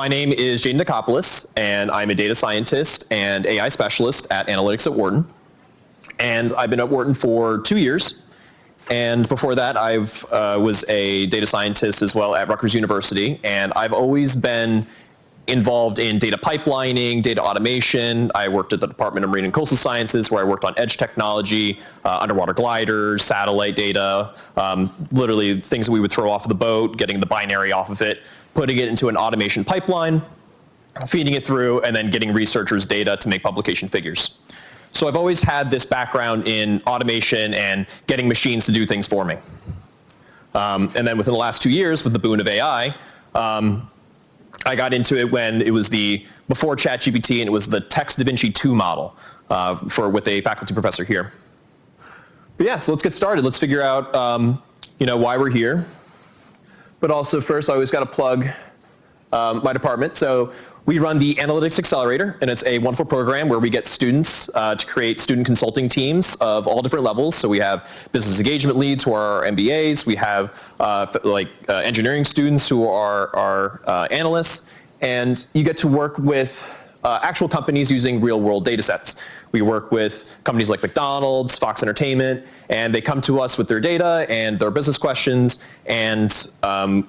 My name is Jaden Dicopoulos, and I'm a data scientist and AI specialist at analytics at Wharton. And I've been at Wharton for 2 years. And before that, I was a data scientist as well at Rutgers University. And I've always been involved in data pipelining, data automation. I worked at the Department of Marine and Coastal Sciences, where I worked on edge technology, underwater gliders, satellite data, literally things that we would throw off the boat, getting the binary off of it, putting it into an automation pipeline, feeding it through, and then getting researchers' data to make publication figures. So I've always had this background in automation and getting machines to do things for me. And then within the last 2 years, with the boon of AI, I got into it when it was before ChatGPT, and it was the Text DaVinci 2 model with a faculty professor here. But yeah, so let's get started. Let's figure out why we're here. But also first, I always got to plug my department. So we run the Analytics Accelerator, and it's a wonderful program where we get students to create student consulting teams of all different levels. So we have business engagement leads who are our MBAs. We have engineering students who are our analysts. And you get to work with actual companies using real-world data sets. We work with companies like McDonald's, Fox Entertainment, and they come to us with their data and their business questions, and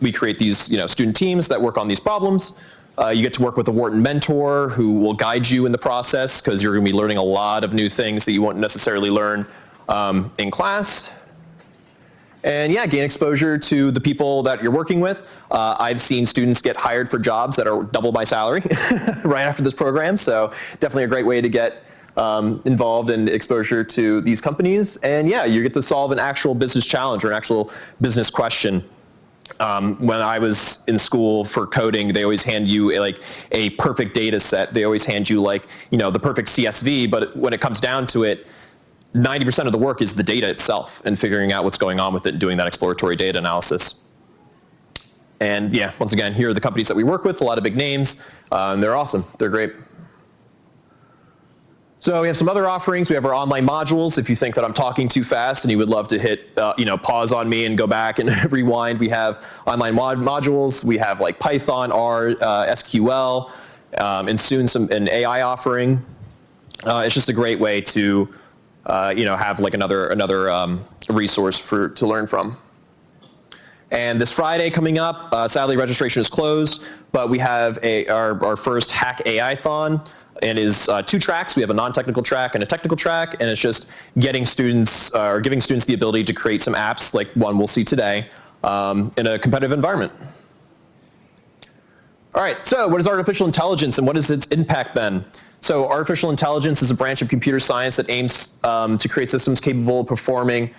we create these student teams that work on these problems. You get to work with a Wharton mentor who will guide you in the process, because you're going to be learning a lot of new things that you won't necessarily learn in class. And yeah, gain exposure to the people that you're working with. I've seen students get hired for jobs that are double my salary right after this program, so definitely a great way to get involved in exposure to these companies. And yeah, you get to solve an actual business challenge or an actual business question. When I was in school for coding, they always hand you a perfect data set. They always hand you the perfect CSV, but when it comes down to it, 90% of the work is the data itself and figuring out what's going on with it and doing that exploratory data analysis. And yeah, once again, here are the companies that we work with, a lot of big names, and they're awesome. They're great. So we have some other offerings. We have our online modules. If you think that I'm talking too fast and you would love to hit pause on me and go back and rewind, we have online modules. We have Python, R, SQL, and soon an AI offering. It's just a great way to have another resource to learn from. And this Friday coming up, sadly registration is closed, but we have our first Hack AI-thon. And is 2 tracks. We have a non-technical track and a technical track, and it's just getting students or giving students the ability to create some apps like one we'll see today in a competitive environment. All right, so what is artificial intelligence and what has its impact been? So artificial intelligence is a branch of computer science that aims to create systems capable of performing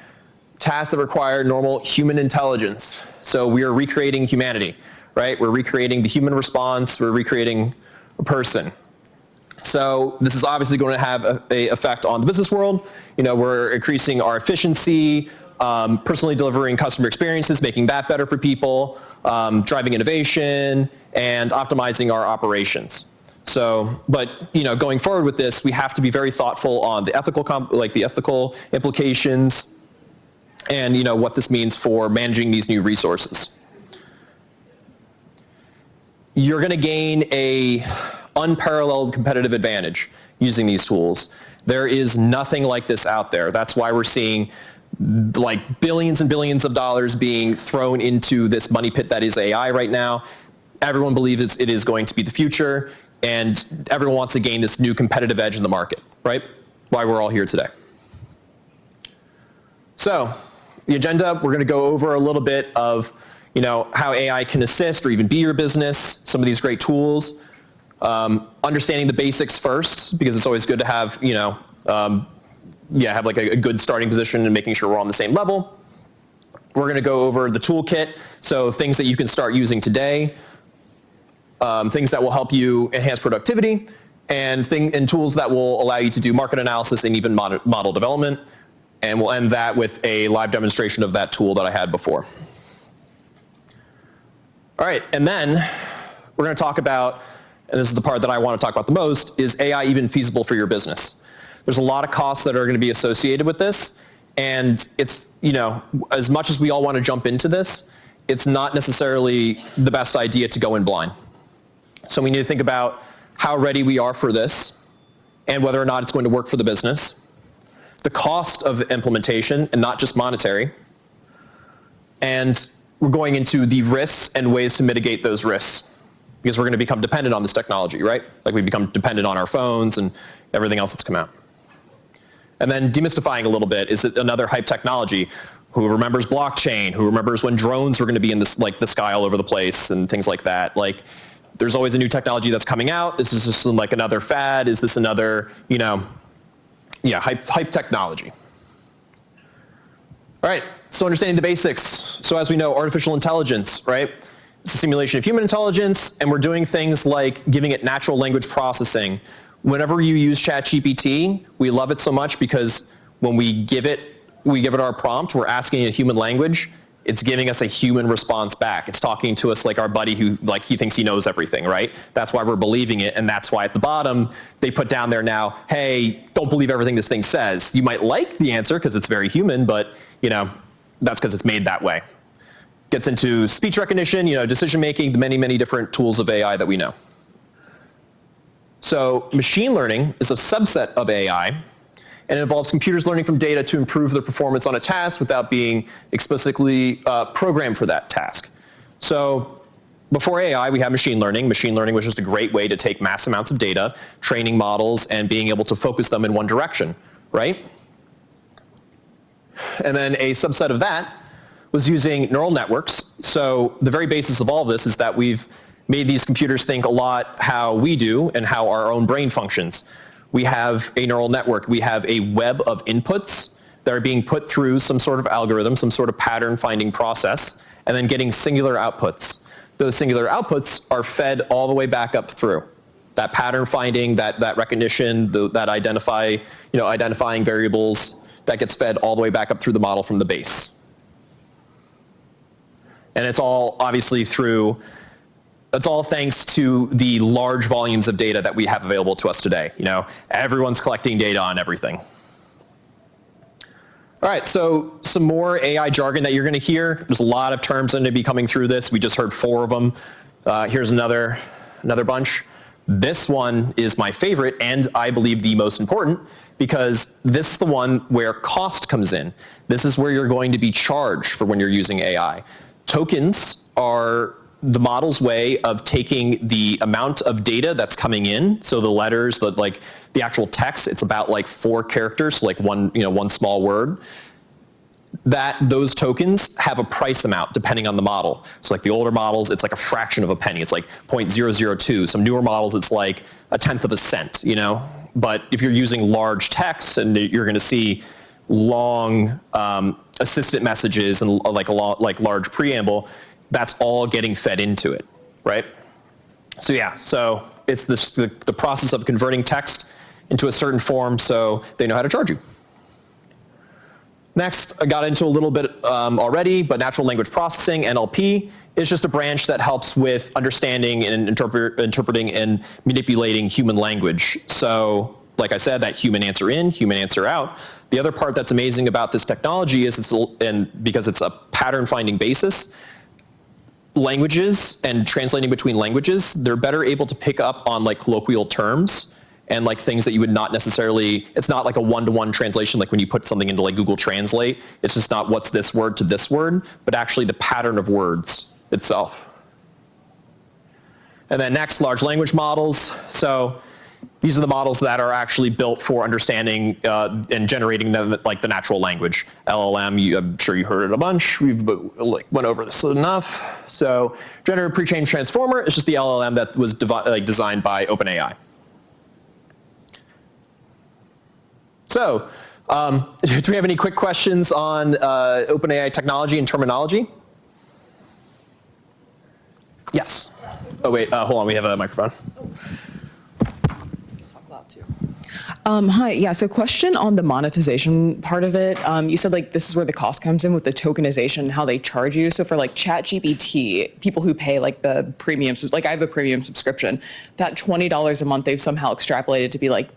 tasks that require normal human intelligence. So we are recreating humanity, right? We're recreating the human response. We're recreating a person. So this is obviously going to have an effect on the business world. We're increasing our efficiency, personally delivering customer experiences, making that better for people, driving innovation, and optimizing our operations. So, but going forward with this, we have to be very thoughtful on the ethical implications, and what this means for managing these new resources. You're going to gain a unparalleled competitive advantage using these tools. There is nothing like this out there. That's why we're seeing billions and billions of dollars being thrown into this money pit that is AI right now. Everyone believes it is going to be the future, and everyone wants to gain this new competitive edge in the market, right? Why we're all here today. So the agenda, we're going to go over a little bit of how AI can assist or even be your business, some of these great tools. Understanding the basics first, because it's always good to have, have a good starting position and making sure we're on the same level. We're going to go over the toolkit, so things that you can start using today, things that will help you enhance productivity, and tools that will allow you to do market analysis and even model development. And we'll end that with a live demonstration of that tool that I had before. All right, and then we're going to talk about, and this is the part that I want to talk about the most, is AI even feasible for your business? There's a lot of costs that are going to be associated with this, and it's, as much as we all want to jump into this, it's not necessarily the best idea to go in blind. So we need to think about how ready we are for this and whether or not it's going to work for the business, the cost of implementation and not just monetary, and we're going into the risks and ways to mitigate those risks because we're going to become dependent on this technology, right? Like we become dependent on our phones and everything else that's come out. And then demystifying a little bit, is it another hype technology? Who remembers blockchain? Who remembers when drones were going to be in this, like the sky all over the place and things like that? Like, there's always a new technology that's coming out. Is this just like another fad? Is this another, hype technology? All right, so understanding the basics. So as we know, artificial intelligence, right? It's a simulation of human intelligence, and we're doing things like giving it natural language processing. Whenever you use ChatGPT, we love it so much because when we give it our prompt, we're asking it human language, it's giving us a human response back. It's talking to us like our buddy who, like, he thinks he knows everything, right? That's why we're believing it, and that's why at the bottom, they put down there now, hey, don't believe everything this thing says. You might like the answer because it's very human, but, that's because it's made that way. Gets into speech recognition, decision-making, the many, many different tools of AI that we know. So machine learning is a subset of AI, and it involves computers learning from data to improve their performance on a task without being explicitly programmed for that task. So before AI, we had machine learning. Machine learning was just a great way to take mass amounts of data, training models, and being able to focus them in one direction, right? And then a subset of that was using neural networks. So the very basis of all of this is that we've made these computers think a lot how we do and how our own brain functions. We have a neural network. We have a web of inputs that are being put through some sort of algorithm, some sort of pattern finding process, and then getting singular outputs. Those singular outputs are fed all the way back up through. That pattern finding, that recognition, that identifying variables, that gets fed all the way back up through the model from the base. And it's all obviously that's all thanks to the large volumes of data that we have available to us today. Everyone's collecting data on everything. All right, so some more AI jargon that you're going to hear. There's a lot of terms going to be coming through this. We just heard 4 of them. Here's another bunch. This one is my favorite, and I believe the most important, because this is the one where cost comes in. This is where you're going to be charged for when you're using AI. Tokens are the model's way of taking the amount of data that's coming in, so the letters, the actual text, it's about like 4 characters, so like one small word. Those tokens have a price amount depending on the model. So like the older models, it's like a fraction of a penny. It's like 0.002. Some newer models, it's like 1/10 of a cent. But if you're using large text and you're going to see long assistant messages and like large preamble, that's all getting fed into it, right? So it's the process of converting text into a certain form so they know how to charge you. Next, I got into a little bit already, but natural language processing, NLP, is just a branch that helps with understanding and interpreting and manipulating human language. So, like I said, that human answer in, human answer out. The other part that's amazing about this technology is because it's a pattern finding basis, languages and translating between languages, they're better able to pick up on like colloquial terms and like things that you would not necessarily, it's not like a one-to-one translation like when you put something into like Google Translate. It's just not what's this word to this word, but actually the pattern of words itself. And then next, large language models. So these are the models that are actually built for understanding and generating the natural language. LLM, I'm sure you heard it a bunch. We've went over this enough. So generative pre-trained transformer is just the LLM that was designed by OpenAI. So do we have any quick questions on OpenAI technology and terminology? Yes. Oh wait, hold on, we have a microphone. Hi, yeah, so question on the monetization part of it. You said like this is where the cost comes in with the tokenization, how they charge you. So for like ChatGPT, people who pay like the premium, like I have a premium subscription, that $20 a month they've somehow extrapolated to be like,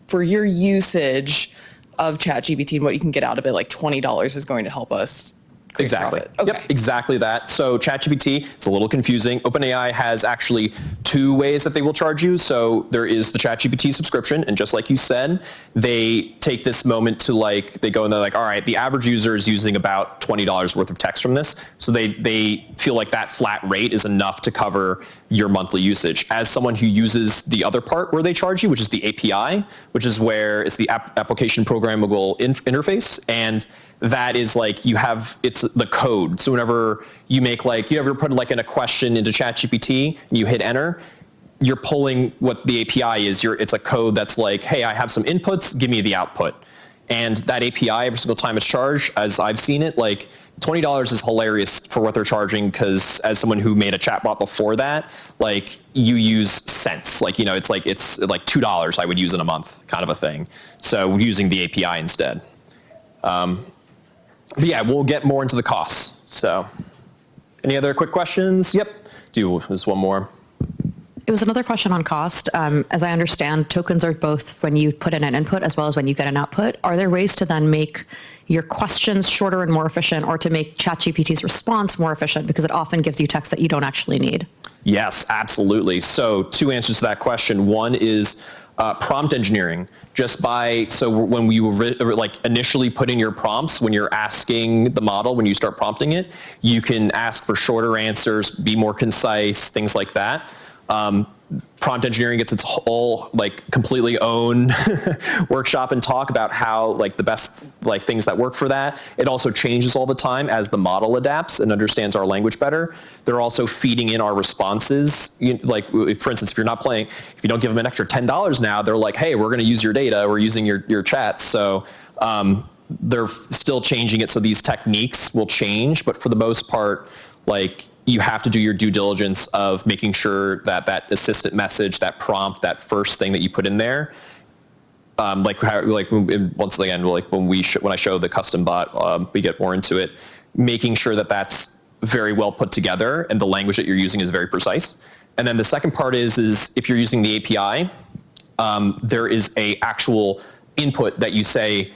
for your usage of ChatGPT and what you can get out of it, like $20 is going to help us create Exactly. profit. Okay. Yep, exactly that. So ChatGPT, it's a little confusing. OpenAI has actually two ways that they will charge you. So there is the ChatGPT subscription, and just like you said, they take this moment to they go and they're like, all right, the average user is using about $20 worth of text from this. So they feel like that flat rate is enough to cover your monthly usage. As someone who uses the other part where they charge you, which is the API, which is where it's the application programmable interface, and that is it's the code. So whenever you make you ever put in a question into ChatGPT and you hit enter, you're pulling what the API is. It's a code that's hey, I have some inputs, give me the output. And that API, every single time it's charged, as I've seen it, $20 is hilarious for what they're charging, because as someone who made a chatbot before that, you use cents. It's $2 I would use in a month, kind of a thing. So using the API instead. But yeah, we'll get more into the costs. So any other quick questions? Yep. There's one more. It was another question on cost. As I understand, tokens are both when you put in an input as well as when you get an output. Are there ways to then make your questions shorter and more efficient, or to make ChatGPT's response more efficient, because it often gives you text that you don't actually need? Yes, absolutely. So two answers to that question. One is prompt engineering. So when you initially put in your prompts, when you're asking the model, when you start prompting it, you can ask for shorter answers, be more concise, things like that. Prompt engineering gets its whole completely own workshop and talk about how the best things that work for that. It also changes all the time as the model adapts and understands our language better. They're also feeding in our responses. For instance, if you don't give them an extra $10 now, they're like, hey, we're going to use your data, we're using your chats. So they're still changing it, so these techniques will change, but for the most part, you have to do your due diligence of making sure that that assistant message, that prompt, that first thing that you put in there, once again, when I show the custom bot, we get more into it, making sure that that's very well put together and the language that you're using is very precise. And then the second part is if you're using the API, there is a actual input that you say,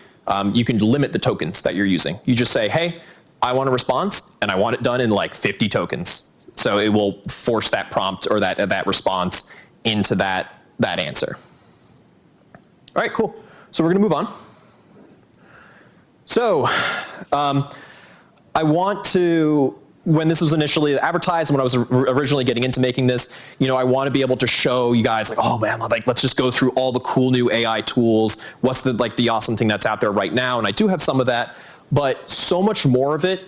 you can limit the tokens that you're using. You just say, hey, I want a response, and I want it done in 50 tokens. So it will force that prompt or that response into that answer. All right, cool. So we're going to move on. So I want to, when this was initially advertised, when I was originally getting into making this, I want to be able to show you guys oh man, let's just go through all the cool new AI tools. What's the awesome thing that's out there right now? And I do have some of that. But so much more of it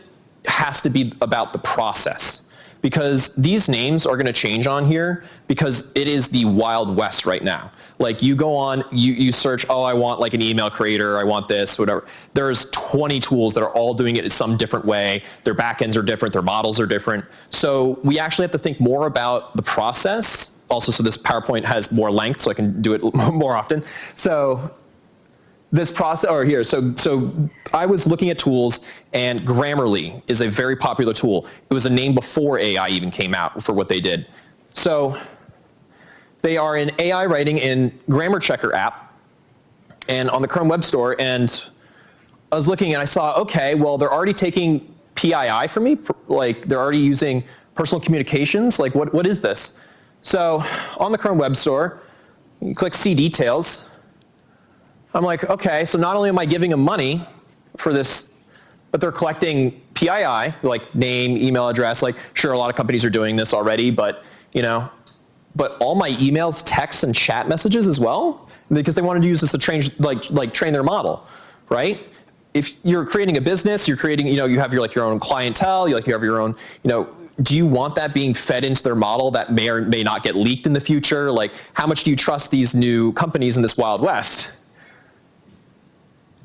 has to be about the process, because these names are going to change on here, because it is the Wild West right now. You go on, you search, oh, I want an email creator, I want this, whatever. There's 20 tools that are all doing it in some different way. Their backends are different, their models are different. So we actually have to think more about the process. Also, so this PowerPoint has more length, so I can do it more often. So this process, so I was looking at tools, and Grammarly is a very popular tool. It was a name before AI even came out for what they did. So they are an AI writing and grammar checker app, and on the Chrome Web Store, and I was looking and I saw, okay, well, they're already taking PII from me, they're already using personal communications, what is this? So on the Chrome Web Store, you click see details. I'm like, okay, so not only am I giving them money for this, but they're collecting PII, name, email address. Sure, a lot of companies are doing this already, but but all my emails, texts, and chat messages as well, because they wanted to use this to train, train their model, right? If you're creating a business, you're creating, you have your own clientele, you have your own, do you want that being fed into their model that may or may not get leaked in the future? How much do you trust these new companies in this Wild West?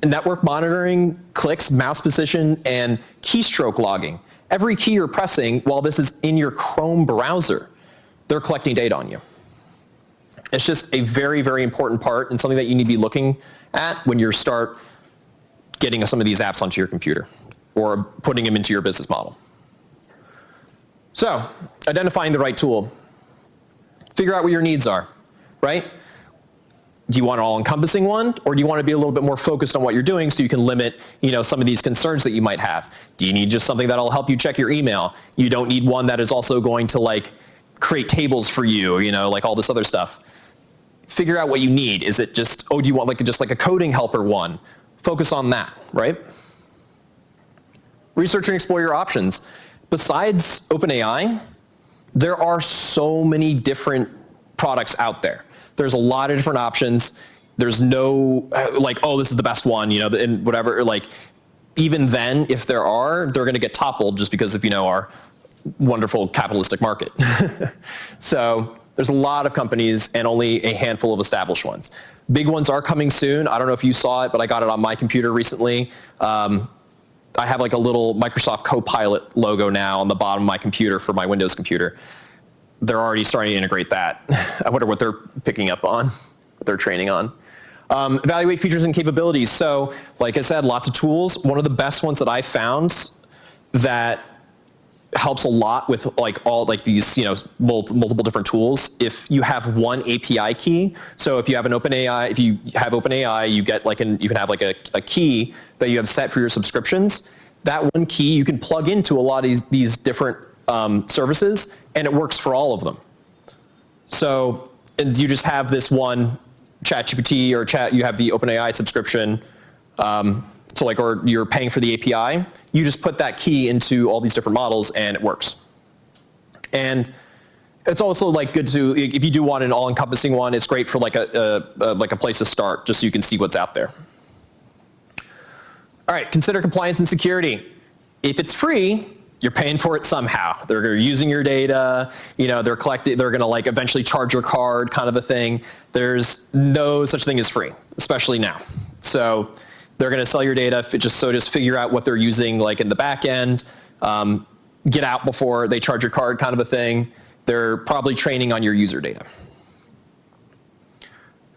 Network monitoring, clicks, mouse position, and keystroke logging. Every key you're pressing while this is in your Chrome browser, they're collecting data on you. It's just a very, very important part, and something that you need to be looking at when you start getting some of these apps onto your computer or putting them into your business model. So, identifying the right tool. Figure out what your needs are, right? Do you want an all-encompassing one, or do you want to be a little bit more focused on what you're doing so you can limit, some of these concerns that you might have? Do you need just something that'll help you check your email? You don't need one that is also going to like create tables for you, like all this other stuff. Figure out what you need. Is it just, do you want just like a coding helper one? Focus on that, right? Research and explore your options. Besides OpenAI, there are so many different products out there. There's a lot of different options. There's no this is the best one, and whatever. Like, even then, if there are, they're going to get toppled just because of our wonderful capitalistic market. So there's a lot of companies and only a handful of established ones. Big ones are coming soon. I don't know if you saw it, but I got it on my computer recently. I have like a little Microsoft Copilot logo now on the bottom of my computer for my Windows computer. They're already starting to integrate that. I wonder what they're picking up on, what they're training on. Evaluate features and capabilities. So, like I said, lots of tools. One of the best ones that I found that helps a lot with these multiple different tools. If you have one API key, so if you have OpenAI, you get you can have like a key that you have set for your subscriptions. That one key you can plug into a lot of these different services, and it works for all of them. So you just have this one ChatGPT or you have the OpenAI subscription, or you're paying for the API, you just put that key into all these different models and it works. And it's also good to, if you do want an all-encompassing one, it's great for a place to start, just so you can see what's out there. All right, consider compliance and security. If it's free, you're paying for it somehow. They're using your data, they're going to eventually charge your card, kind of a thing. There's no such thing as free, especially now. So they're going to sell your data. Just figure out what they're using in the back end. Get out before they charge your card, kind of a thing. They're probably training on your user data.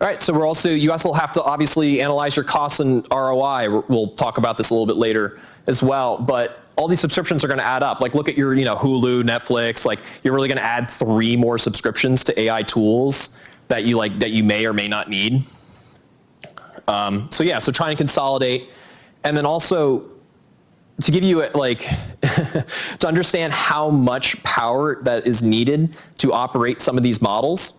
All right, so you also have to obviously analyze your costs and ROI. We'll talk about this a little bit later as well, but all these subscriptions are going to add up. Look at your Hulu, Netflix. You're really going to add 3 more subscriptions to AI tools that you may or may not need. So try and consolidate, and then also to give you to understand how much power that is needed to operate some of these models.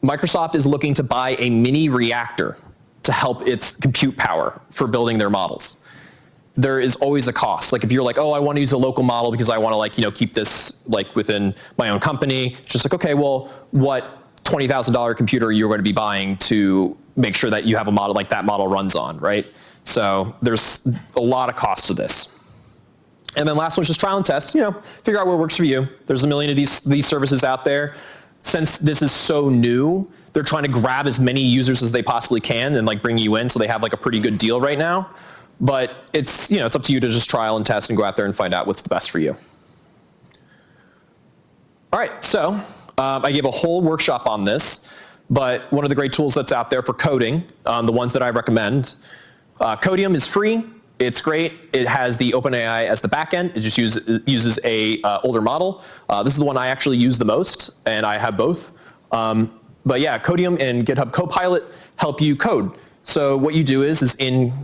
Microsoft is looking to buy a mini reactor to help its compute power for building their models. There is always a cost. If you're I want to use a local model because I want to keep this within my own company. It's just okay, well, what $20,000 computer are you going to be buying to make sure that you have a model that model runs on, right? So there's a lot of cost to this. And then last one's just trial and test. Figure out what works for you. There's a million of these services out there. Since this is so new, they're trying to grab as many users as they possibly can and bring you in, so they have a pretty good deal right now. But it's it's up to you to just trial and test and go out there and find out what's the best for you. All right, so I gave a whole workshop on this, but one of the great tools that's out there for coding, the ones that I recommend, Codium is free. It's great. It has the OpenAI as the backend. It just uses a older model. This is the one I actually use the most, and I have both. But yeah, Codium and GitHub Copilot help you code. So what you do is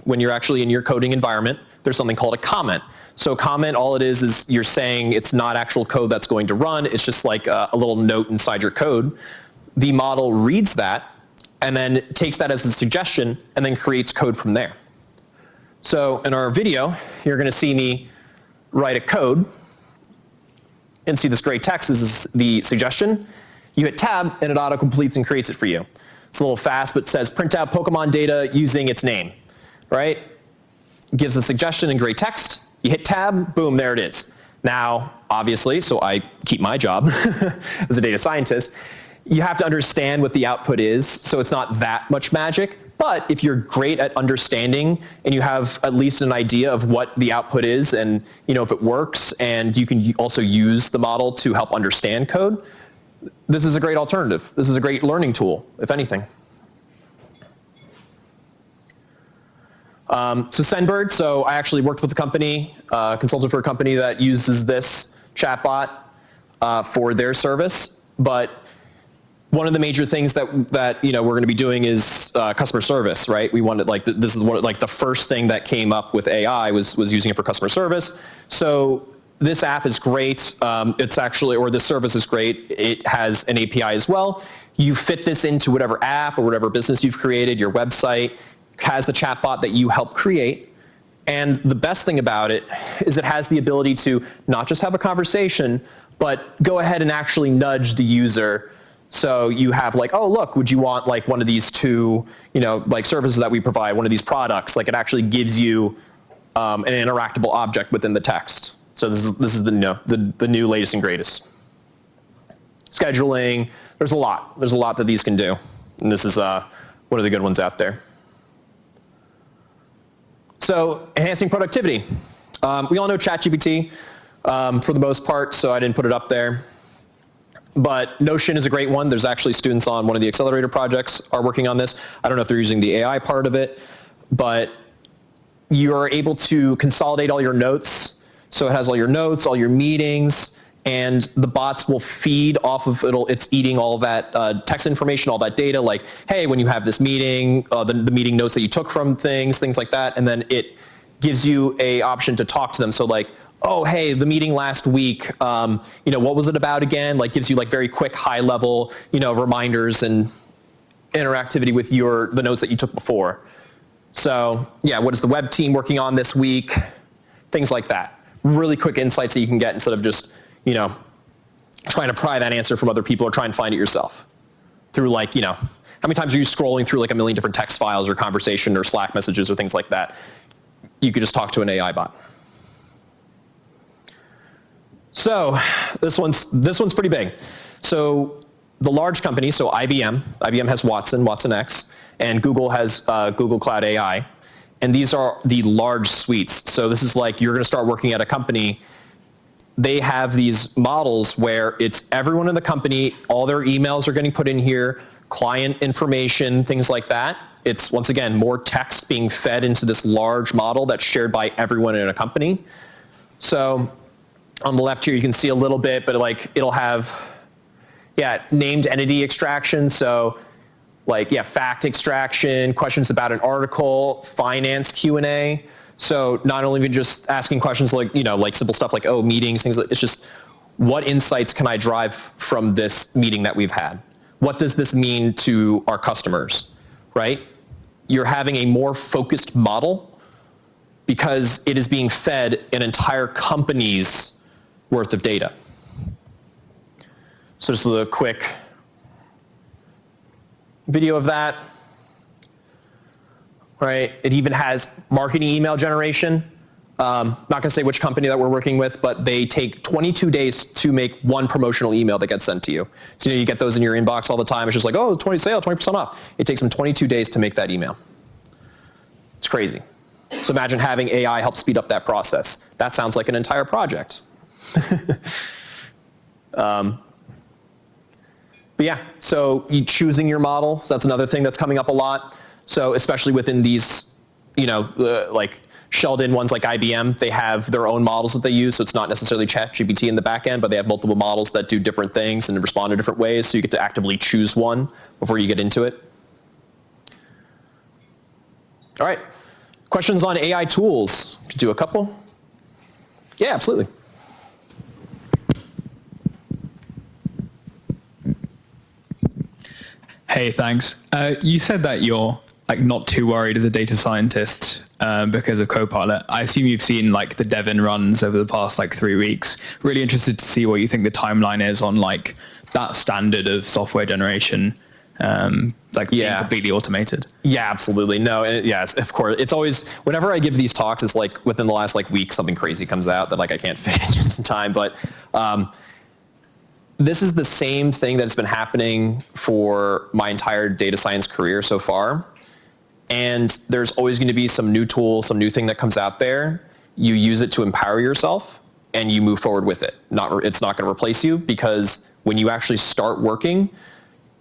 when you're actually in your coding environment, there's something called a comment. So comment, all it is you're saying it's not actual code that's going to run. It's just a little note inside your code. The model reads that and then takes that as a suggestion and then creates code from there. So in our video, you're going to see me write a code and see this gray text is the suggestion. You hit tab and it auto-completes and creates it for you. It's a little fast, but it says print out Pokemon data using its name, right? Gives a suggestion in gray text. You hit tab, boom, there it is. Now, obviously, so I keep my job as a data scientist, you have to understand what the output is, so it's not that much magic. But if you're great at understanding and you have at least an idea of what the output is and if it works, and you can also use the model to help understand code, this is a great alternative. This is a great learning tool, if anything. So Sendbird, so I actually worked with a company, consulted for a company that uses this chatbot for their service, but one of the major things that we're going to be doing is customer service, right? We wanted this is the first thing that came up with AI was using it for customer service. So this app is great. It's actually, or this service is great. It has an API as well. You fit this into whatever app or whatever business you've created. Your website has the chatbot that you help create. And the best thing about it is it has the ability to not just have a conversation, but go ahead and actually nudge the user. So you have oh, look, would you want one of these two, services that we provide, one of these products? It actually gives you an interactable object within the text. So this is the new latest and greatest. Scheduling, there's a lot that these can do. And this is one of the good ones out there. So enhancing productivity. We all know ChatGPT for the most part, so I didn't put it up there. But Notion is a great one. There's actually students on one of the accelerator projects are working on this. I don't know if they're using the AI part of it, but you're able to consolidate all your notes. So it has all your notes, all your meetings, and the bots will feed off of it's eating all that text information, all that data, hey, when you have this meeting, the meeting notes that you took from things like that, and then it gives you a option to talk to them. So oh, hey, the meeting last week, what was it about again? Gives you very quick, high level, reminders and interactivity with the notes that you took before. So yeah, what is the web team working on this week? Things like that. Really quick insights that you can get instead of just, trying to pry that answer from other people or try and find it yourself. Through how many times are you scrolling through a million different text files or conversation or Slack messages or things like that? You could just talk to an AI bot. So this one's pretty big. So the large companies, so IBM has Watson X, and Google has Google Cloud AI. And these are the large suites. So this is you're going to start working at a company. They have these models where it's everyone in the company, all their emails are getting put in here, client information, things like that. It's, once again, more text being fed into this large model that's shared by everyone in a company. So on the left here, you can see a little bit, but it'll have, named entity extraction. So fact extraction, questions about an article, finance Q&A. So not only just asking questions simple stuff oh, meetings, things it's just what insights can I drive from this meeting that we've had? What does this mean to our customers, right? You're having a more focused model because it is being fed an entire company's worth of data. So just a quick video of that. Right? It even has marketing email generation. Not going to say which company that we're working with, but they take 22 days to make one promotional email that gets sent to you. So you get those in your inbox all the time. It's just oh, 20 sale, 20% off. It takes them 22 days to make that email. It's crazy. So imagine having AI help speed up that process. That sounds like an entire project. But yeah, so you choosing your model. So that's another thing that's coming up a lot. So especially within these, shelled in ones like IBM, they have their own models that they use. So it's not necessarily ChatGPT in the back end, but they have multiple models that do different things and respond in different ways. So you get to actively choose one before you get into it. All right. Questions on AI tools? Could do a couple. Yeah, absolutely. Hey, thanks. You said that you're not too worried as a data scientist because of Copilot. I assume you've seen the Devon runs over the past 3 weeks. Really interested to see what you think the timeline is on that standard of software generation, being completely automated. Yeah, absolutely. No, yes, of course. It's always, whenever I give these talks, it's within the last week, something crazy comes out that I can't fit in just in time. But this is the same thing that's been happening for my entire data science career so far. And there's always going to be some new tool, some new thing that comes out there. You use it to empower yourself and you move forward with it. It's not going to replace you, because when you actually start working,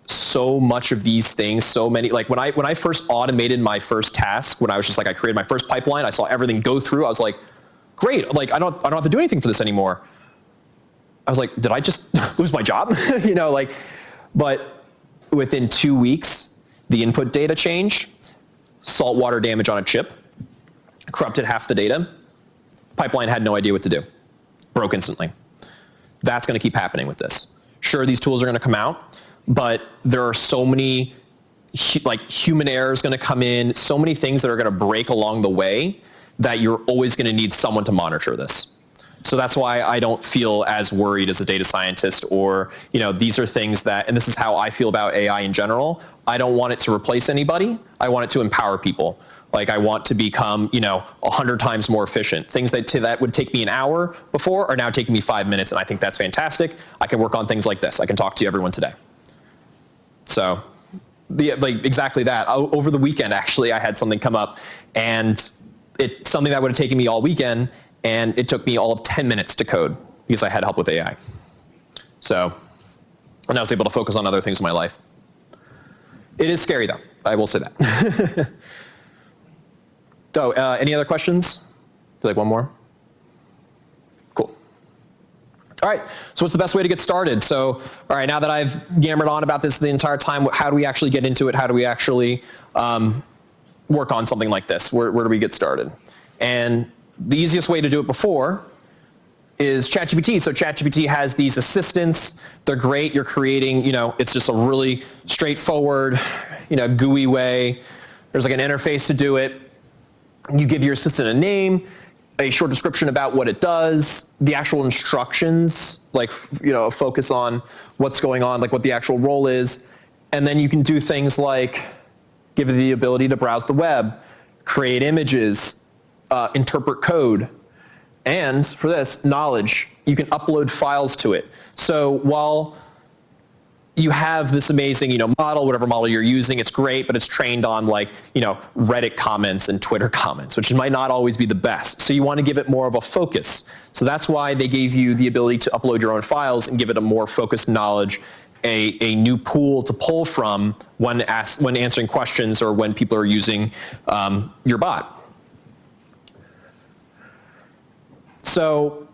so much of these things, so many, when I first automated my first task, when I was just I created my first pipeline, I saw everything go through. I was great. I don't have to do anything for this anymore. I was did I just lose my job? But within 2 weeks, the input data change, saltwater damage on a chip, corrupted half the data, pipeline had no idea what to do, broke instantly. That's going to keep happening with this. Sure, these tools are going to come out, but there are so many like human errors going to come in, so many things that are going to break along the way that you're always going to need someone to monitor this. So that's why I don't feel as worried as a data scientist, or, these are things that, and this is how I feel about AI in general. I don't want it to replace anybody. I want it to empower people. Like, I want to become, 100 times more efficient. Things that would take me an hour before are now taking me 5 minutes, and I think that's fantastic. I can work on things like this. I can talk to everyone today. So, exactly that. Over the weekend, actually, I had something come up, and it's something that would have taken me all weekend, and it took me all of 10 minutes to code because I had help with AI. So, and I was able to focus on other things in my life. It is scary, though. I will say that. Any other questions? Like one more? Cool. All right, so what's the best way to get started? So, all right, now that I've yammered on about this the entire time, how do we actually get into it? How do we actually work on something like this? Where do we get started? And the easiest way to do it before is ChatGPT. So ChatGPT has these assistants. They're great. You're creating, it's just a really straightforward, GUI way. There's like an interface to do it. You give your assistant a name, a short description about what it does, the actual instructions, like, focus on what's going on, like what the actual role is. And then you can do things like give it the ability to browse the web, create images, interpret code, and for this, knowledge. You can upload files to it. So while you have this amazing, model, whatever model you're using, it's great, but it's trained on Reddit comments and Twitter comments, which might not always be the best. So you want to give it more of a focus. So that's why they gave you the ability to upload your own files and give it a more focused knowledge, a new pool to pull from when answering questions or when people are using your bot. So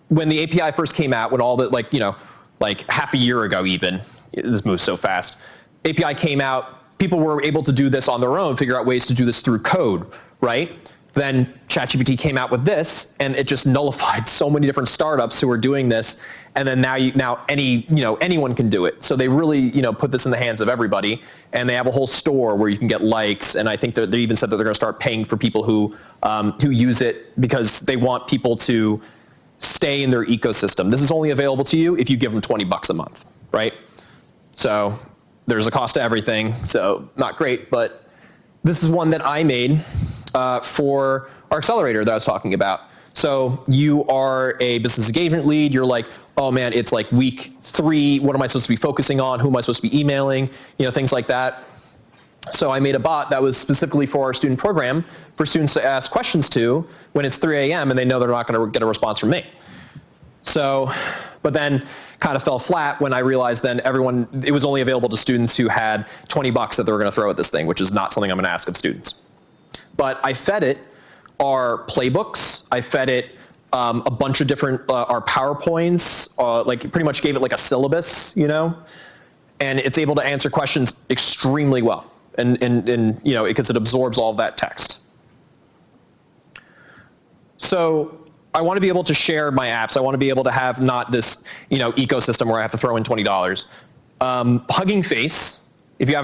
when the API first came out, when all the, like half a year ago even, this moves so fast, API came out, people were able to do this on their own, figure out ways to do this through code, right? Then ChatGPT came out with this, and it just nullified so many different startups who were doing this. And then anyone can do it. So they really, put this in the hands of everybody, and they have a whole store where you can get likes. And I think they even said that they're going to start paying for people who use it because they want people to stay in their ecosystem. This is only available to you if you give them $20 a month, right? So there's a cost to everything. So not great, but this is one that I made for our accelerator that I was talking about. So you are a business engagement lead. You're like, oh man, it's like week 3. What am I supposed to be focusing on? Who am I supposed to be emailing? Things like that. So I made a bot that was specifically for our student program for students to ask questions to when it's 3 a.m. and they know they're not going to get a response from me. So, but then kind of fell flat when I realized then it was only available to students who had $20 that they were going to throw at this thing, which is not something I'm going to ask of students. But I fed it our playbooks. I fed it a bunch of different, our PowerPoints, pretty much gave it like a syllabus, and it's able to answer questions extremely well. And because it absorbs all of that text. So I want to be able to share my apps. I want to be able to have not this, ecosystem where I have to throw in $20. Hugging Face, if you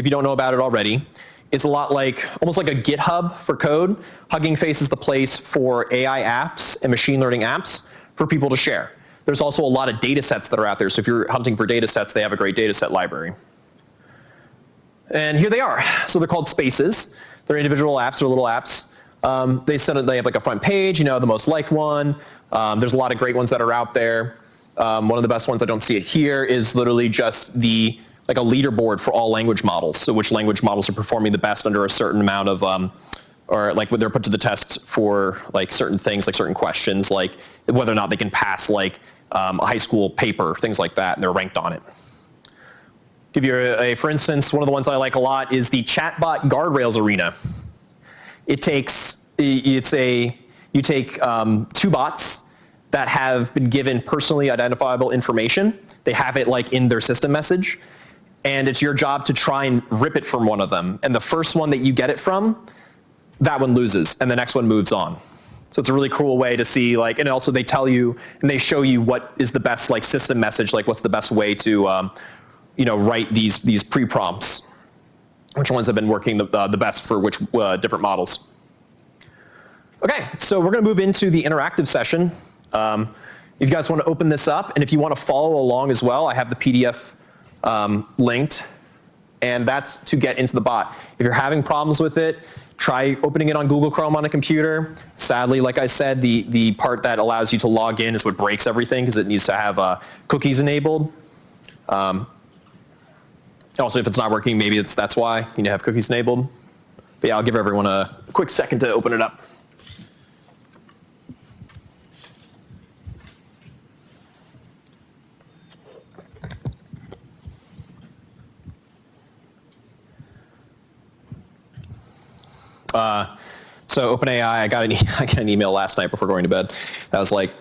don't know about it already, is a lot almost like a GitHub for code. Hugging Face is the place for AI apps and machine learning apps for people to share. There's also a lot of data sets that are out there. So if you're hunting for data sets, they have a great data set library. And here they are. So they're called Spaces. They're individual apps. They're little apps. They have like a front page, the most liked one. There's a lot of great ones that are out there. One of the best ones, I don't see it here, is literally just like a leaderboard for all language models. So which language models are performing the best under a certain amount of, or like when they're put to the test for like certain things, like certain questions, like whether or not they can pass like a high school paper, things like that, and they're ranked on it. Give you for instance, one of the ones that I like a lot is the Chatbot Guardrails Arena. You take 2 bots that have been given personally identifiable information. They have it like in their system message, and it's your job to try and rip it from one of them. And the first one that you get it from, that one loses, and the next one moves on. So it's a really cool way to see, like, and also they tell you and they show you what is the best like system message, like what's the best way to, write these pre-prompts. Which ones have been working the best for which different models. Okay, so we're going to move into the interactive session. If you guys want to open this up, and if you want to follow along as well, I have the PDF linked, and that's to get into the bot. If you're having problems with it, try opening it on Google Chrome on a computer. Sadly, like I said, the part that allows you to log in is what breaks everything because it needs to have cookies enabled. Also, if it's not working, maybe that's why you need to have cookies enabled. But yeah, I'll give everyone a quick second to open it up. So OpenAI, I got an email last night before going to bed that was like,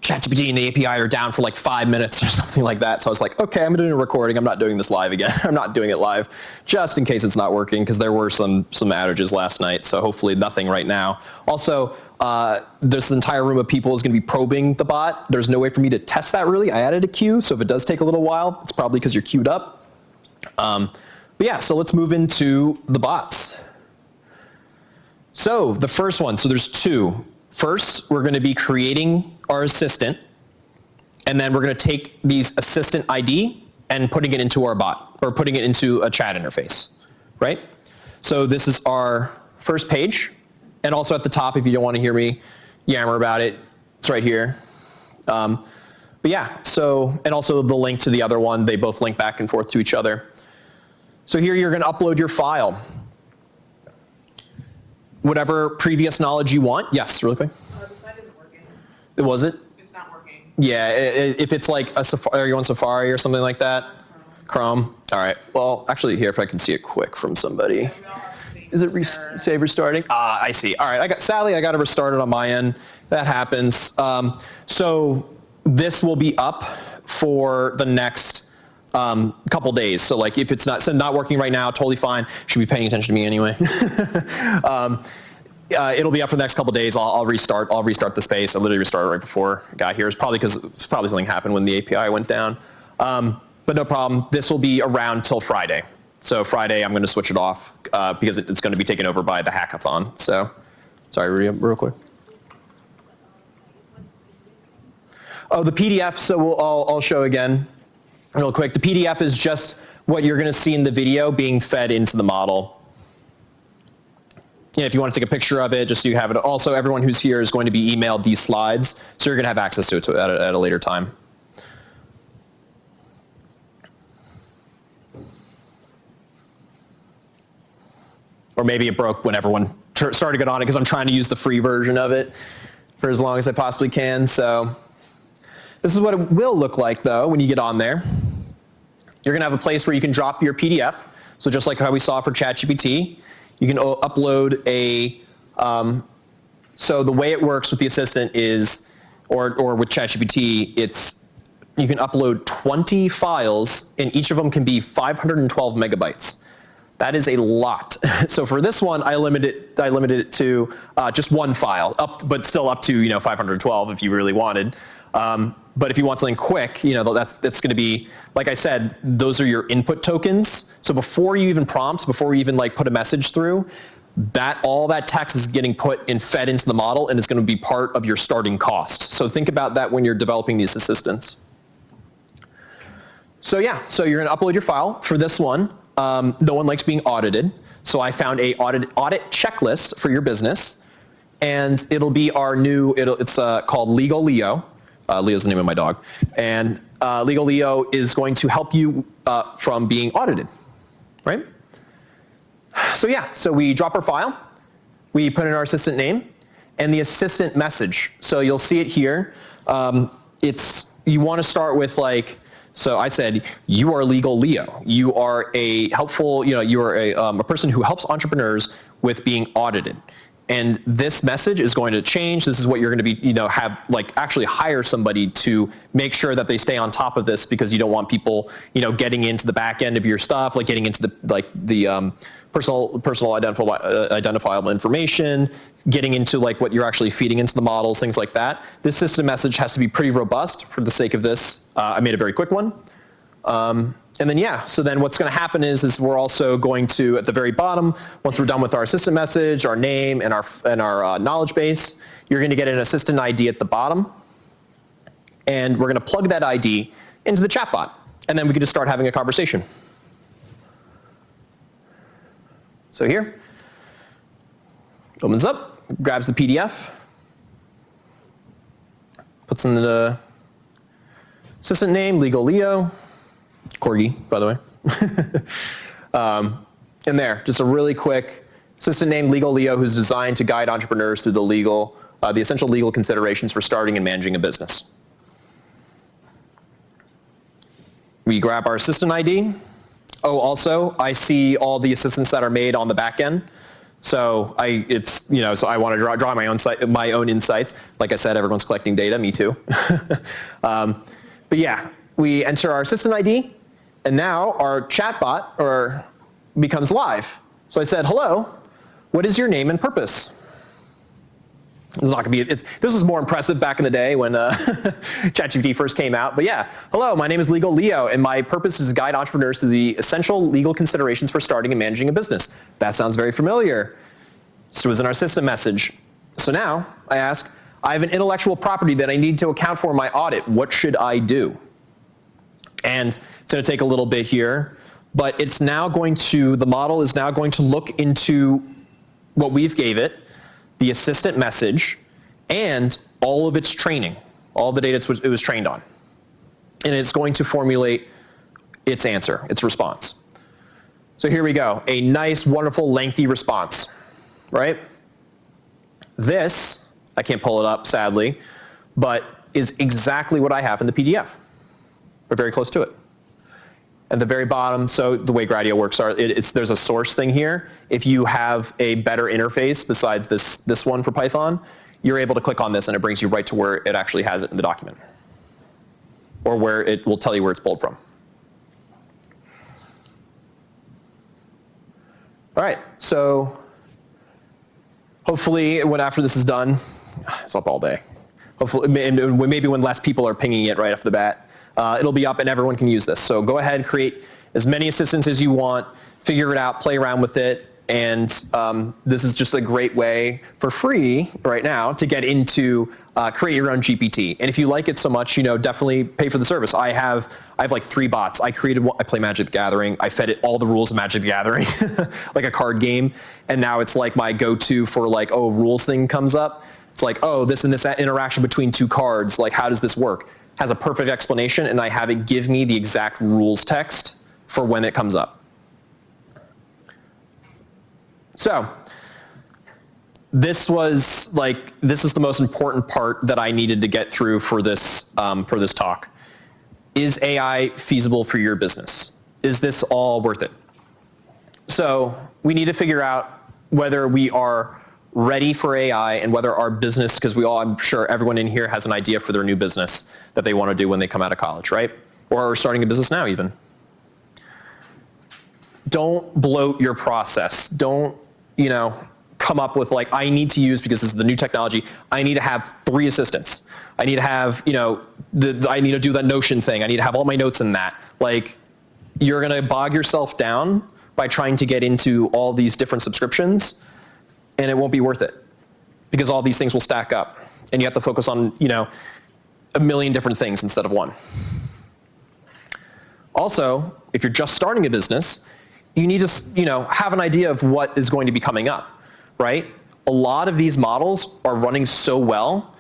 ChatGPT and the API are down for like 5 minutes or something like that. So I was like, okay, I'm doing a recording. I'm not doing this live again. I'm not doing it live just in case it's not working because there were some outages last night. So hopefully nothing right now. Also, this entire room of people is going to be probing the bot. There's no way for me to test that really. I added a queue. So if it does take a little while, it's probably because you're queued up. But yeah, so let's move into the bots. So the first one, so there's two. First, we're going to be creating our assistant, and then we're going to take these assistant ID and putting it into our bot, or putting it into a chat interface, right? So this is our first page, and also at the top, if you don't want to hear me yammer about it, it's right here. But yeah, so, and also the link to the other one, they both link back and forth to each other. So here you're going to upload your file. Whatever previous knowledge you want. Yes, really quick. The site isn't working. It was it? It's not working. Yeah, if it's like a Safari, are you on Safari or something like that? Chrome. All right. Well, actually, here if I can see it quick from somebody. Is it save restarting? Ah, I see. All right. Sadly, I got to restart it on my end. That happens. So this will be up for the next couple days. So like if it's not working right now, totally fine. Should be paying attention to me anyway. It'll be up for the next couple days. I'll restart the space. I literally restarted right before I got here. It's probably because something happened when the API went down. But no problem. This will be around till Friday. So Friday I'm going to switch it off because it's going to be taken over by the hackathon. So sorry, real quick. Oh, the PDF. So I'll show again. Real quick, the PDF is just what you're going to see in the video being fed into the model. If you want to take a picture of it, just so you have it. Also, everyone who's here is going to be emailed these slides, so you're going to have access to it at a later time. Or maybe it broke when everyone started to get on it because I'm trying to use the free version of it for as long as I possibly can. So this is what it will look like, though, when you get on there. You're going to have a place where you can drop your PDF. So just like how we saw for ChatGPT, you can upload a, so the way it works with the assistant is, or with ChatGPT, you can upload 20 files, and each of them can be 512 megabytes. That is a lot. So for this one, I limited it to just one file, but still up to 512 if you really wanted. But if you want something quick, that's going to be, like I said, those are your input tokens. So before you even prompt, before you even put a message through, all that text is getting put and fed into the model, and it's going to be part of your starting cost. So think about that when you're developing these assistants. So yeah, so you're going to upload your file. For this one, no one likes being audited. So I found a audit checklist for your business, and it'll be our new, it's called Legal Leo. Leo's the name of my dog. And Legal Leo is going to help you from being audited, right? So yeah, so we drop our file, we put in our assistant name, and the assistant message. So you'll see it here. You want to start with so I said, you are Legal Leo. You are a helpful, you are a person who helps entrepreneurs with being audited. And this message is going to change. This is what you're going to be, have actually hire somebody to make sure that they stay on top of this, because you don't want people, getting into the back end of your stuff, like getting into the personal identifiable information, getting into what you're actually feeding into the models, things like that. This system message has to be pretty robust. For the sake of this, I made a very quick one. And then, so then what's going to happen is we're also going to, at the very bottom, once we're done with our assistant message, our name, and our knowledge base, you're going to get an assistant ID at the bottom. And we're going to plug that ID into the chatbot. And then we can just start having a conversation. So here, opens up, grabs the PDF, puts in the assistant name, Legal Leo. Corgi, by the way. And there, just a really quick assistant named Legal Leo, who's designed to guide entrepreneurs through the essential legal considerations for starting and managing a business. We grab our assistant ID. Oh, also, I see all the assistants that are made on the back end. So so I want to draw my own insights. Like I said, everyone's collecting data, me too. But yeah, we enter our assistant ID. And now our chatbot becomes live. So I said, hello, what is your name and purpose? It's not going to be, this was more impressive back in the day when ChatGPT first came out. But yeah, hello, my name is Legal Leo, and my purpose is to guide entrepreneurs through the essential legal considerations for starting and managing a business. That sounds very familiar. This was in our system message. So now I ask, I have an intellectual property that I need to account for in my audit. What should I do? And it's going to take a little bit here, but the model is now going to look into what we've gave it, the assistant message, and all of its training, all the data it was trained on. And it's going to formulate its answer, its response. So here we go, a nice, wonderful, lengthy response, right? This, I can't pull it up, sadly, but is exactly what I have in the PDF. Or very close to it. At the very bottom, so the way Gradio works there's a source thing here. If you have a better interface besides this one for Python, you're able to click on this and it brings you right to where it actually has it in the document. Or where it will tell you where it's pulled from. All right, so hopefully after this is done, it's up all day. Hopefully, maybe when less people are pinging it right off the bat, it'll be up and everyone can use this. So go ahead and create as many assistants as you want, figure it out, play around with it, and this is just a great way for free right now to get into create your own GPT. And if you like it so much, definitely pay for the service. I have like 3 bots. I play Magic the Gathering. I fed it all the rules of Magic the Gathering, like a card game, and now it's like my go-to for rules thing comes up. It's like, this and this interaction between 2 cards, like how does this work? Has a perfect explanation, and I have it give me the exact rules text for when it comes up. So this is the most important part that I needed to get through for this talk. Is AI feasible for your business? Is this all worth it? So we need to figure out whether we are ready for AI and whether our business, because I'm sure everyone in here has an idea for their new business that they want to do when they come out of college, right? Or are starting a business now even. Don't bloat your process. Don't, come up with I need to use, because this is the new technology, I need to have 3 assistants. I need to have, I need to do that Notion thing. I need to have all my notes in that. You're going to bog yourself down by trying to get into all these different subscriptions, and it won't be worth it because all these things will stack up and you have to focus on, a million different things instead of one. Also, if you're just starting a business, you need to, have an idea of what is going to be coming up, right? A lot of these models are running so well,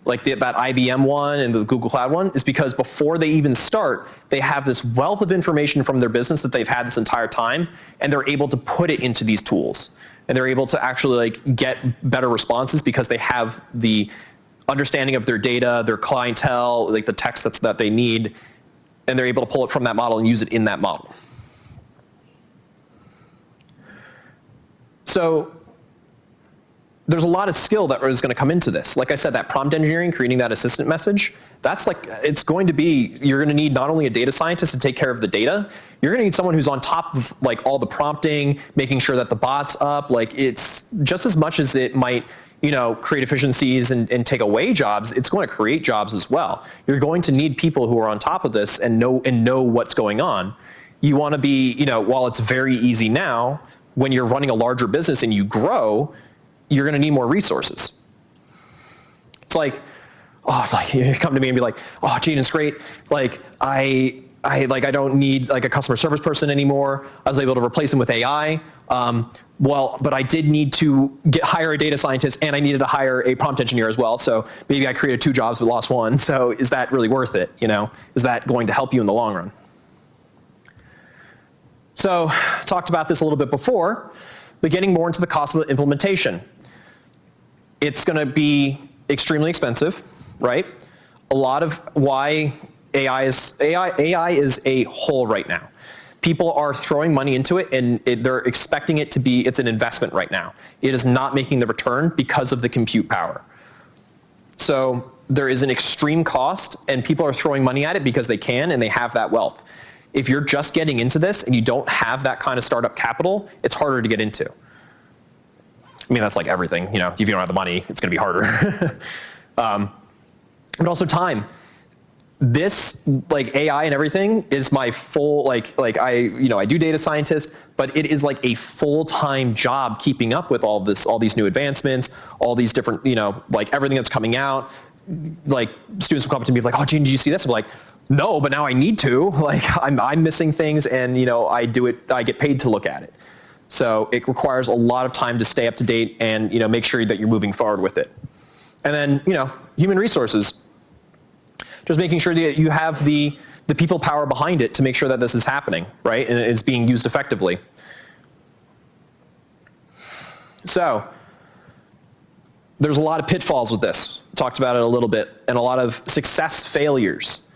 like that IBM one and the Google Cloud one, is because before they even start, they have this wealth of information from their business that they've had this entire time, and they're able to put it into these tools. And they're able to actually get better responses because they have the understanding of their data, their clientele, the text that they need, and they're able to pull it from that model and use it in that model. So there's a lot of skill that is going to come into this. Like I said, that prompt engineering, creating that assistant message, that's like, it's going to be, you're going to need not only a data scientist to take care of the data, you're going to need someone who's on top of like all the prompting, making sure that the bot's up. Like it's just as much as it might, create efficiencies and take away jobs, it's going to create jobs as well. You're going to need people who are on top of this and know what's going on. You want to be, while it's very easy now, when you're running a larger business and you grow, you're going to need more resources. It's like, you come to me and be like, oh, Jaden's great. Like, I don't need like a customer service person anymore. I was able to replace him with AI. But I did need to hire a data scientist, and I needed to hire a prompt engineer as well. So maybe I created 2 jobs but lost 1. So is that really worth it? Is that going to help you in the long run? So talked about this a little bit before, but getting more into the cost of the implementation. It's going to be extremely expensive, right? A lot of why AI is a hole right now. People are throwing money into it, and they're expecting it to be, it's an investment right now. It is not making the return because of the compute power. So there is an extreme cost, and people are throwing money at it because they can, and they have that wealth. If you're just getting into this and you don't have that kind of startup capital, it's harder to get into. I mean, that's like everything, if you don't have the money, it's gonna be harder. But also time. This, like AI and everything, is my full, I do data scientist, but it is like a full-time job keeping up with all these new advancements, all these different, like everything that's coming out. Like students will come up to me like, oh, Gene, did you see this? I'm like, no, but now I need to. Like I'm missing things, and I get paid to look at it. So it requires a lot of time to stay up to date and make sure that you're moving forward with it. And then human resources. Just making sure that you have the people power behind it to make sure that this is happening, right? And it's being used effectively. So there's a lot of pitfalls with this. Talked about it a little bit, and a lot of success failures.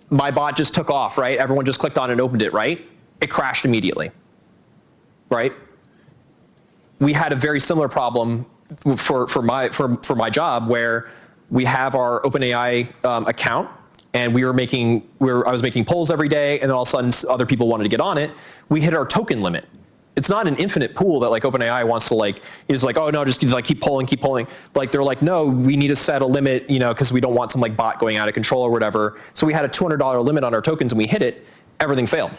My bot just took off, right? Everyone just clicked on it and opened it, right? It crashed immediately, right? We had a very similar problem for my job, where we have our OpenAI account, and I was making polls every day, and then all of a sudden other people wanted to get on it. We hit our token limit. It's not an infinite pool that like OpenAI wants to is like, oh no, just like keep polling. Like they're like, no, we need to set a limit, because we don't want some like bot going out of control or whatever. So we had a $200 limit on our tokens, and we hit it. Everything failed.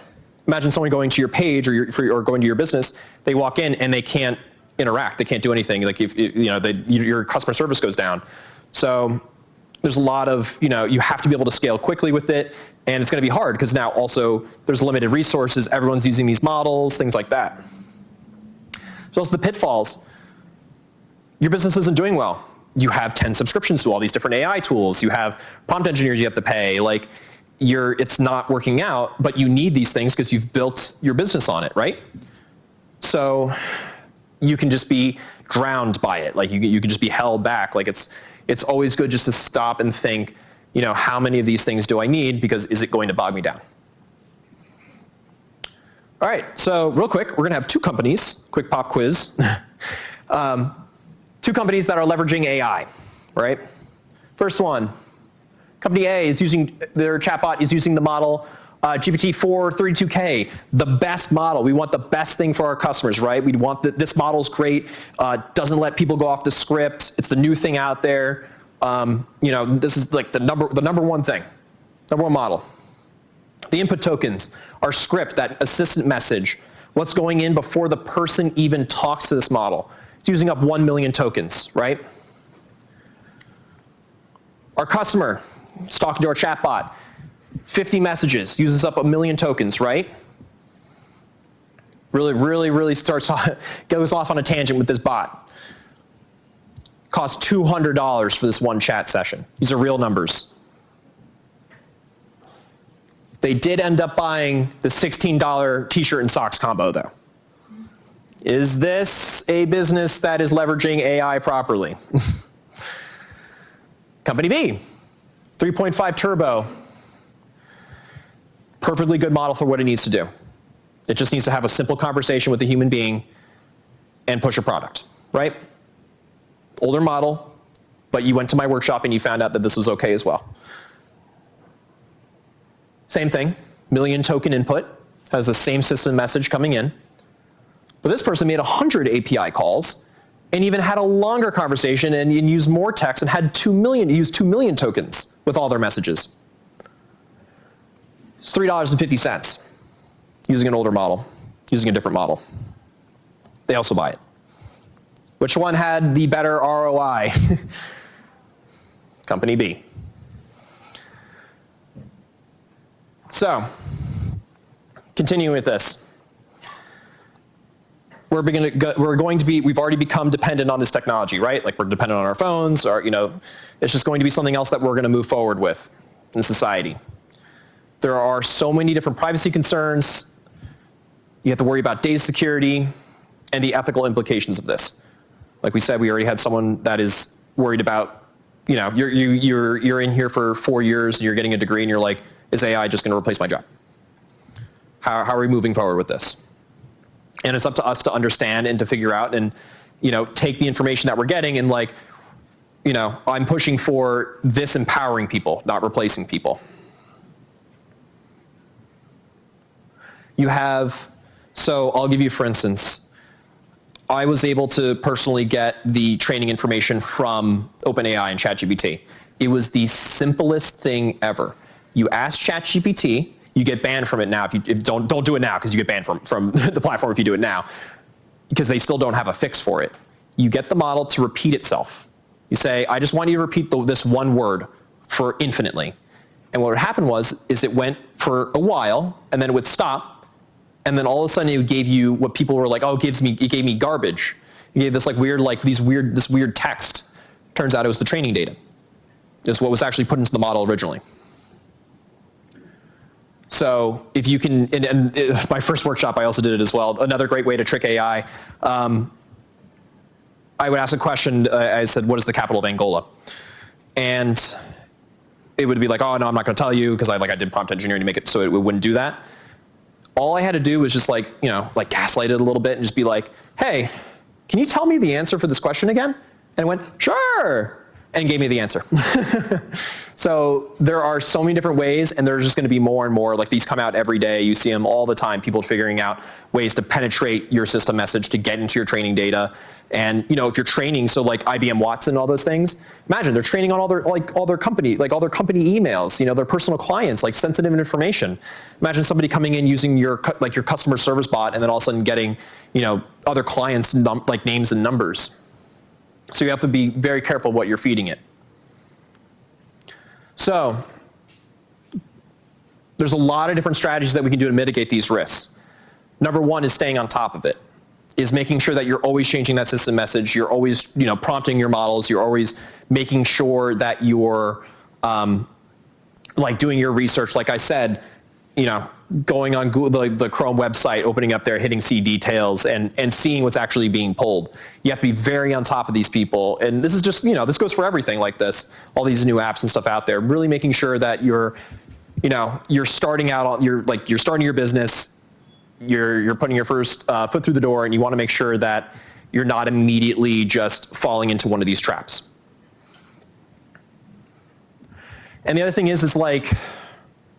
Imagine someone going to your page or going to your business. They walk in and they can't interact. They can't do anything. Like your customer service goes down. So there's a lot of, you have to be able to scale quickly with it, and it's going to be hard because now also there's limited resources. Everyone's using these models, things like that. There's also the pitfalls. Your business isn't doing well. You have 10 subscriptions to all these different AI tools. You have prompt engineers you have to pay. Like it's not working out, but you need these things because you've built your business on it, right? So you can just be drowned by it. Like you can just be held back. Like it's always good just to stop and think, how many of these things do I need, because is it going to bog me down? All right, so real quick, we're gonna have 2 companies, quick pop quiz. 2 companies that are leveraging AI, right? First one, company A is their chatbot is using the model GPT-4 32K, the best model. We want the best thing for our customers, right? We want this model's great, doesn't let people go off the script. It's the new thing out there. This is like the number one thing, number one model. The input tokens, our script, that assistant message, what's going in before the person even talks to this model. It's using up 1 million tokens, right? Our customer is talking to our chatbot. 50 messages, uses up 1 million tokens, right? Really goes off on a tangent with this bot. Costs $200 for this one chat session. These are real numbers. They did end up buying the $16 t-shirt and socks combo though. Is this a business that is leveraging AI properly? Company B, 3.5 turbo. Perfectly good model for what it needs to do. It just needs to have a simple conversation with a human being and push a product, right? older model, but you went to my workshop and you found out that this was okay as well. Same thing, million token input, has the same system message coming in. But this person made 100 API calls and even had a longer conversation and used more text and had 2 million, used 2 million tokens with all their messages. It's $3.50 using an older model, using a different model. They also buy it. Which one had the better ROI? Company B. So, continuing with this. We've already become dependent on this technology, right? Like we're dependent on our phones, or it's just going to be something else that we're going to move forward with in society. There are so many different privacy concerns. You have to worry about data security and the ethical implications of this. Like we said, we already had someone that is worried about, you're in here for 4 years and you're getting a degree and you're like, is AI just going to replace my job? How are we moving forward with this? And it's up to us to understand and to figure out and, take the information that we're getting and I'm pushing for this empowering people, not replacing people. So I'll give you, for instance, I was able to personally get the training information from OpenAI and ChatGPT. It was the simplest thing ever. You ask ChatGPT, you get banned from it now. Don't do it now because you get banned from the platform if you do it now, because they still don't have a fix for it. You get the model to repeat itself. You say, I just want you to repeat this one word for infinitely. And what would happen is it went for a while and then it would stop. And then all of a sudden it gave you what people were like, oh, it gave me garbage. It gave this this weird text. Turns out it was the training data. It's what was actually put into the model originally. So if you can, and my first workshop, I also did it as well. Another great way to trick AI. I would ask a question. I said, what is the capital of Angola? And it would be like, oh, no, I'm not going to tell you because I did prompt engineering to make it so it wouldn't do that. All I had to do was just gaslight it a little bit and just be like, hey, can you tell me the answer for this question again? And it went, sure, and gave me the answer. So there are so many different ways, and there's just going to be more and more. Like these come out every day. You see them all the time, people figuring out ways to penetrate your system message to get into your training data. And if you're training, so like IBM Watson and all those things, imagine they're training on all their company emails, their personal clients, like sensitive information. Imagine somebody coming in using your customer service bot and then all of a sudden getting, other clients' names and numbers. So you have to be very careful what you're feeding it. So there's a lot of different strategies that we can do to mitigate these risks. Number one is staying on top of it, is making sure that you're always changing that system message. You're always, prompting your models. You're always making sure that you're doing your research. Like I said, going on Google, the Chrome website, opening up there, hitting see details, and seeing what's actually being pulled. You have to be very on top of these people. And this is just, this goes for everything like this, all these new apps and stuff out there, really making sure that you're starting out, you're starting your business, you're putting your first foot through the door, and you want to make sure that you're not immediately just falling into one of these traps. And the other thing is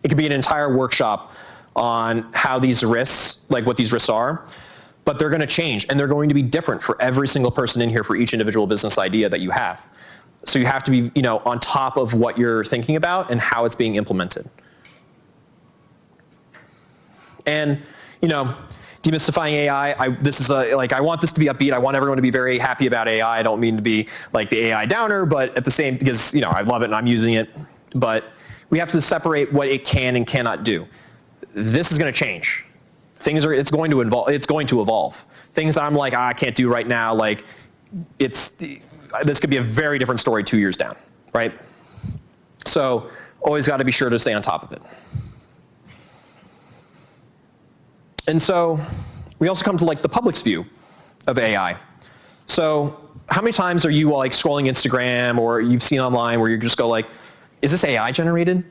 it could be an entire workshop on how these risks, what these risks are, but they're going to change and they're going to be different for every single person in here for each individual business idea that you have. So you have to be, on top of what you're thinking about and how it's being implemented. And, demystifying AI, I want this to be upbeat. I want everyone to be very happy about AI. I don't mean to be the AI downer, but at the same, because, I love it and I'm using it, but we have to separate what it can and cannot do. This is going to change. It's going to evolve. Things that I'm I can't do right now, this could be a very different story 2 years down, right? So always got to be sure to stay on top of it. And so we also come to the public's view of AI. So how many times are you scrolling Instagram or you've seen online where you just go is this AI generated,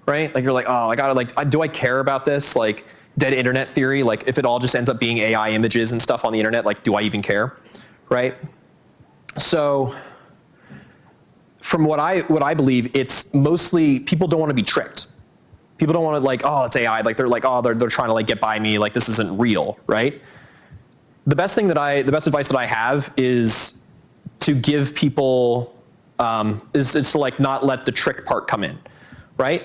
right? You're oh, I gotta do I care about this? Dead internet theory, if it all just ends up being AI images and stuff on the internet, do I even care, right? So from what I believe, it's mostly people don't want to be tricked. People don't want to like, oh, it's AI. Like they're like, oh, they're trying to like get by me. Like this isn't real, right? The best advice that I have is to give people is to like not let the trick part come in, right?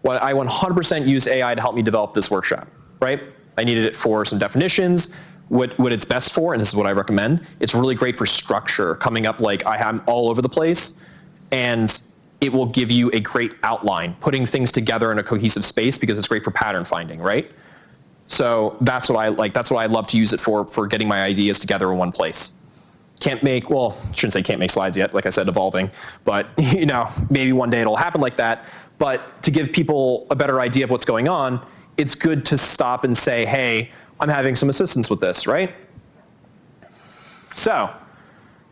Well, I 100% use AI to help me develop this workshop, right? I needed it for some definitions. What it's best for, and this is what I recommend, it's really great for structure, coming up like I am all over the place, and it will give you a great outline, putting things together in a cohesive space because it's great for pattern finding, right? So that's what I like. That's what I love to use it for getting my ideas together in one place. Shouldn't say can't make slides yet, like I said, evolving, but you know, maybe one day it'll happen like that. But to give people a better idea of what's going on, it's good to stop and say, hey, I'm having some assistance with this, right? So,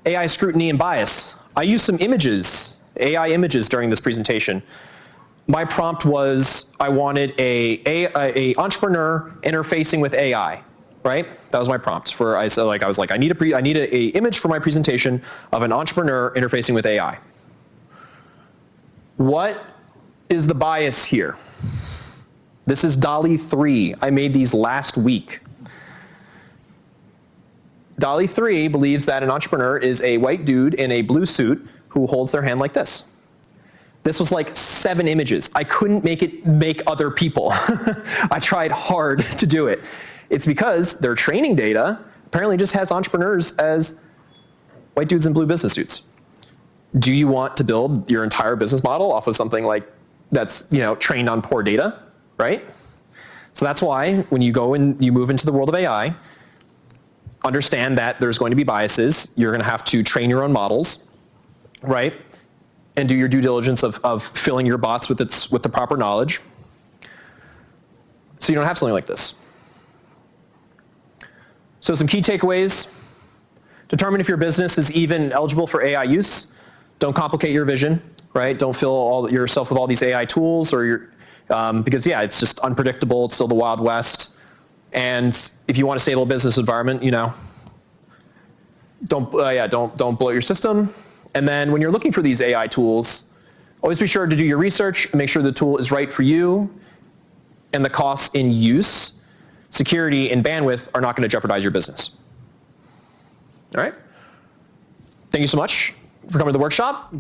AI scrutiny and bias. I used some images, AI images during this presentation. My prompt was I wanted a entrepreneur interfacing with AI, right? That was my prompt for I need an image for my presentation of an entrepreneur interfacing with AI. What is the bias here? This is DALL-E 3. I made these last week. DALL-E 3 believes that an entrepreneur is a white dude in a blue suit who holds their hand like this. This was like 7 images. I couldn't make it make other people. I tried hard to do it. It's because their training data apparently just has entrepreneurs as white dudes in blue business suits. Do you want to build your entire business model off of something like that's, you know, trained on poor data, right? So that's why when you go and you move into the world of AI, understand that there's going to be biases. You're going to have to train your own models, right? And do your due diligence of filling your bots with the proper knowledge, so you don't have something like this. So some key takeaways. Determine if your business is even eligible for AI use. Don't complicate your vision, right? Don't fill yourself with all these AI tools because yeah, it's just unpredictable. It's still the Wild West. And if you want a stable business environment, you know, don't blow your system. And then when you're looking for these AI tools, always be sure to do your research and make sure the tool is right for you, and the costs in use, security, and bandwidth are not going to jeopardize your business. All right? Thank you so much for coming to the workshop.